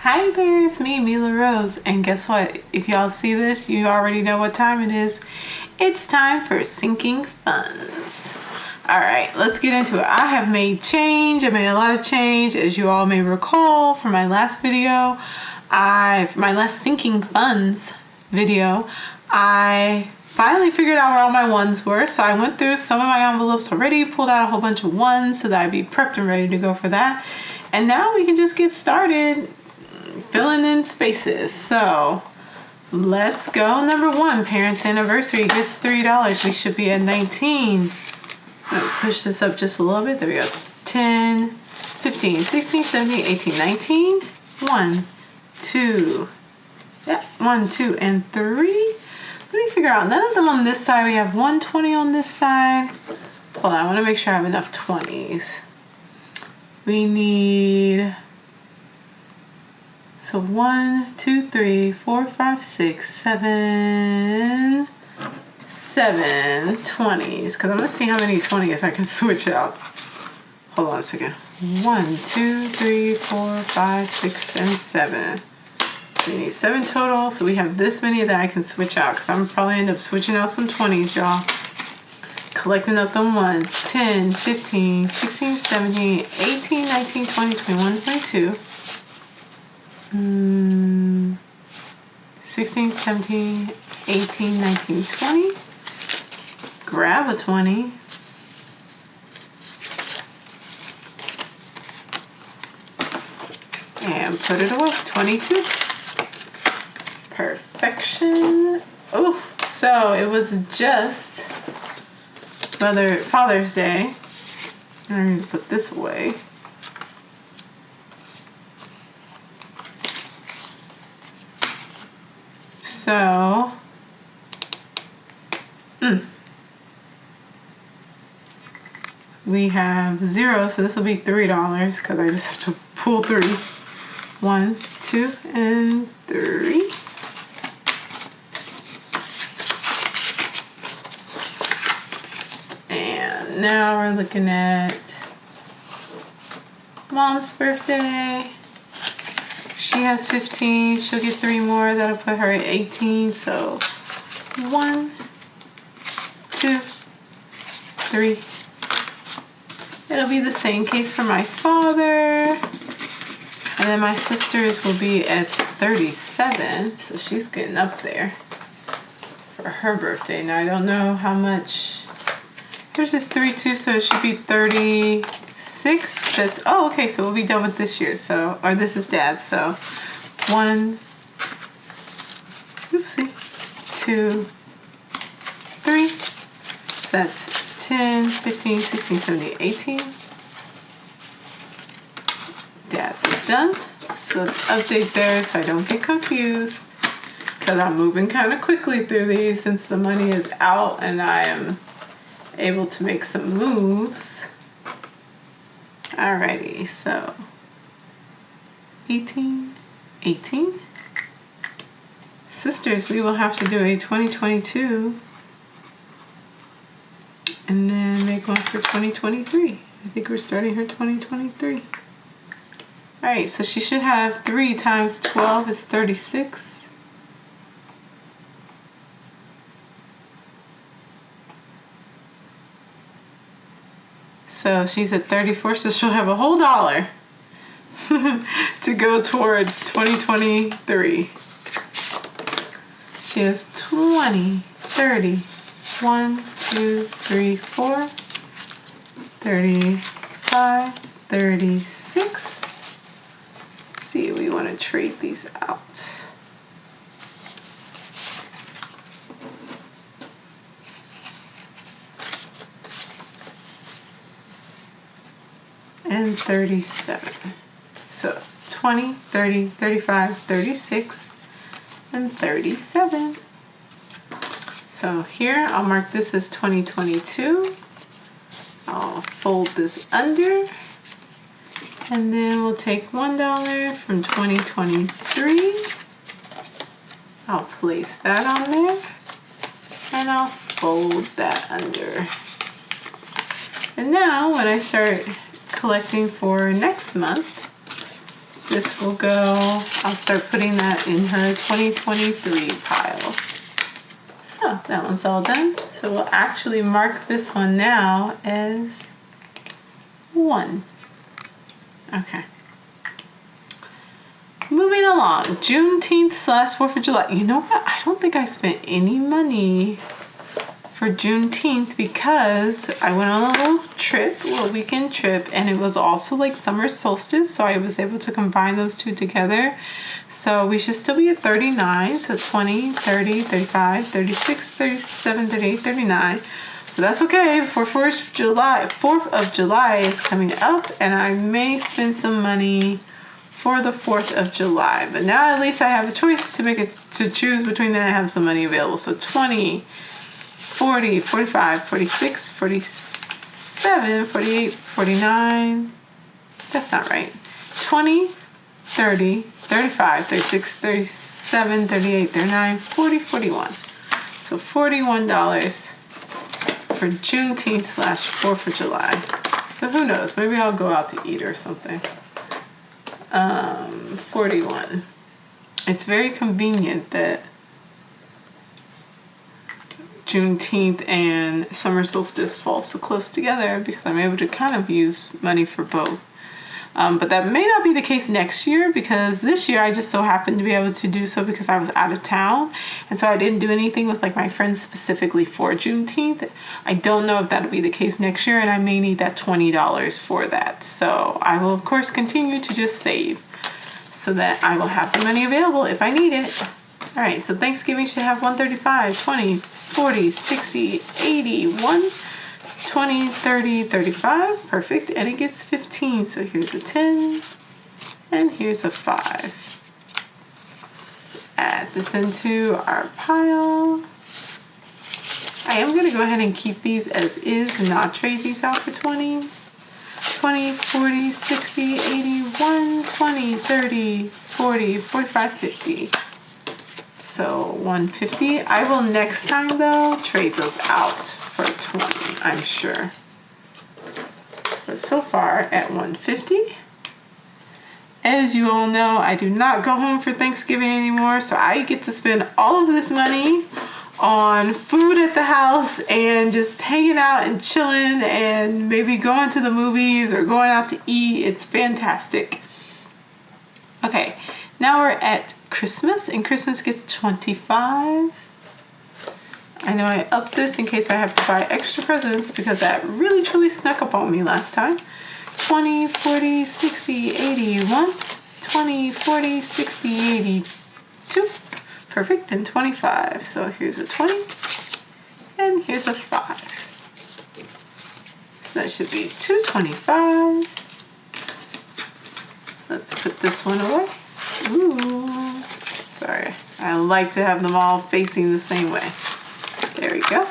Hi there, it's me, Mila Rose, and guess what? If y'all see this, you already know what time it is. It's time for sinking funds. Alright, let's get into it. I have made change. I made a lot of change, as you all may recall from my last video. My last sinking funds video, I finally figured out where all my ones were. So I went through some of my envelopes already, pulled out a whole bunch of ones so that I'd be prepped and ready to go for that. And now we can just get started filling in spaces. So let's go. Number one, parents' anniversary gets $3. We should be at 19. Push this up just a little bit. There we go. 10, 15, 16, 17, 18, 19. 1, 2. Yeah, 1, 2, and 3. Let me figure out. None of them on this side. We have 120 on this side. Hold on. I want to make sure I have enough 20s. We need... So 1, 2, 3, 4, 5, 6, 7 20s. Because I'm going to see how many 20s I can switch out. Hold on a second. 1, 2, 3, 4, 5, 6, and 7. We need 7 total. So we have this many that I can switch out. Because I'm probably end up switching out some 20s, y'all. Collecting up them ones. 10, 15, 16, 17, 18, 19, 20, 21, 22. 16, 17, 18, 19, 20. Grab a 20. And put it away. 22. Perfection. Oh, so it was just Father's Day. I'm going to put this away. So, we have 0, so this will be $3 because I just have to pull 3. 1, 2, and 3. And now we're looking at Mom's birthday. She has 15, she'll get 3 more, that'll put her at 18, so 1, 2, 3. It'll be the same case for my father, and then my sister's will be at 37, so she's getting up there for her birthday. Now I don't know how much, here's this 3 too, so it should be 36. That's, oh, okay, so we'll be done with this year, so, or this is Dad's, so 1, oopsie, 2, 3, so that's 10, 15, 16, 17, 18. Dad's is done, so let's update there so I don't get confused, because I'm moving kind of quickly through these since the money is out and I am able to make some moves. Alrighty, so 18. Sisters, we will have to do a 2022 and then make one for 2023. I think we're starting her 2023. Alright, so she should have 3 times 12 is 36. So she's at 34, so she'll have a whole $1 to go towards 2023. She has 20, 30, 1, 2, 3, 4, 35, 36. Let's see, we want to trade these out. And 37. So 20, 30, 35, 36, and 37. So here, I'll mark this as 2022. I'll fold this under. And then we'll take $1 from 2023. I'll place that on there. And I'll fold that under. And now, when I start collecting for next month, This will go, I'll start putting that in her 2023 pile. So that one's all done. So we'll actually mark this one now as 1. Okay. Moving along, Juneteenth/4th of July. You know what? I don't think I spent any money for Juneteenth because I went on a little weekend trip, and it was also like summer solstice, so I was able to combine those two together. So we should still be at 39, so 20, 30, 35, 36, 37, 38, 39. So that's okay. For 4th of July is coming up, and I may spend some money for the 4th of July. But now at least I have a choice to choose between that. I have some money available. So 20, 40, 45, 46, 47, 48, 49. That's not right. 20, 30, 35, 36, 37, 38, 39, 40, 41. So $41 for Juneteenth/4th of July. So who knows? Maybe I'll go out to eat or something. 41. It's very convenient that Juneteenth and summer solstice fall so close together because I'm able to kind of use money for both. But that may not be the case next year, because this year I just so happened to be able to do so because I was out of town, and so I didn't do anything with like my friends specifically for Juneteenth. I don't know if that'll be the case next year, and I may need that $20 for that. So I will of course continue to just save so that I will have the money available if I need it. All right, so Thanksgiving should have 135, 20, 40, 60, 80, 1, 20, 30, 35, perfect, and it gets 15. So here's a 10, and here's a 5. So add this into our pile. I am going to go ahead and keep these as is and not trade these out for 20s. 20, 40, 60, 81, 20, 30, 40, 45, 50. So 150. I will next time though trade those out for 20, I'm sure. But so far at 150. As you all know, I do not go home for Thanksgiving anymore, so I get to spend all of this money on food at the house and just hanging out and chilling and maybe going to the movies or going out to eat. It's fantastic. Okay, now we're at Christmas, and Christmas gets 25. I know I upped this in case I have to buy extra presents because that really truly snuck up on me last time. 20, 40, 60, 81, 20, 40, 60, 82. Perfect, and 25. So here's a 20, and here's a 5. So that should be 225. Let's put this one away. Ooh, sorry. I like to have them all facing the same way. There we go.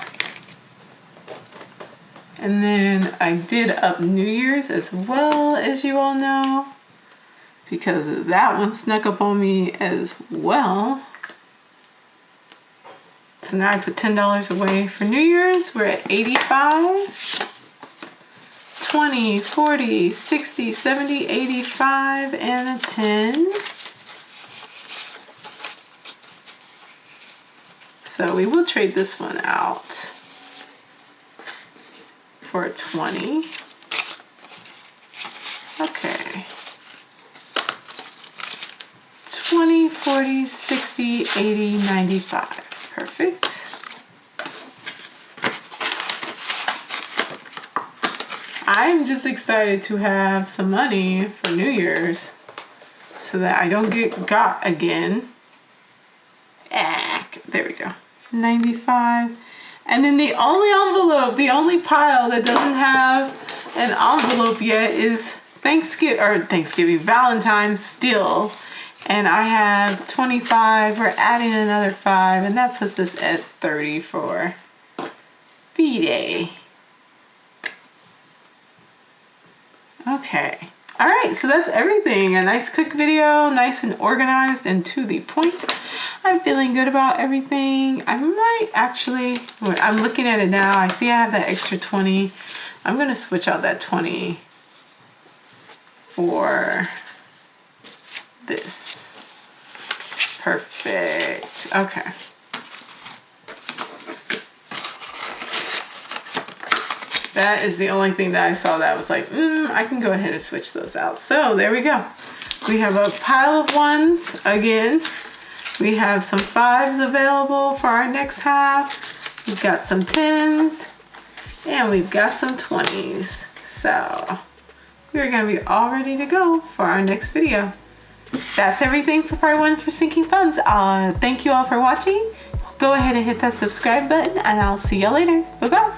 And then I did up New Year's as well, as you all know, because that one snuck up on me as well. So now I put $10 away for New Year's. We're at 85. 20, 40, 60, 70, 85, and a 10. So we will trade this one out for a 20. Okay. 20, 40, 60, 80, 95. Perfect. I'm just excited to have some money for New Year's so that I don't get got again. There we go. 95. And then the only pile that doesn't have an envelope yet is Valentine's still. And I have 25. We're adding another 5, and that puts us at 30 for B-Day. Okay. All right, so that's everything. A nice quick video, nice and organized and to the point. I'm feeling good about everything. I might actually, I'm looking at it now. I see I have that extra 20. I'm going to switch out that 20 for this. Perfect. Okay. That is the only thing that I saw that I was like, I can go ahead and switch those out. So there we go. We have a pile of ones again. We have some 5s available for our next half. We've got some 10s and we've got some 20s. So we're going to be all ready to go for our next video. That's everything for part 1 for Sinking Funds. Thank you all for watching. Go ahead and hit that subscribe button and I'll see you later. Bye-bye.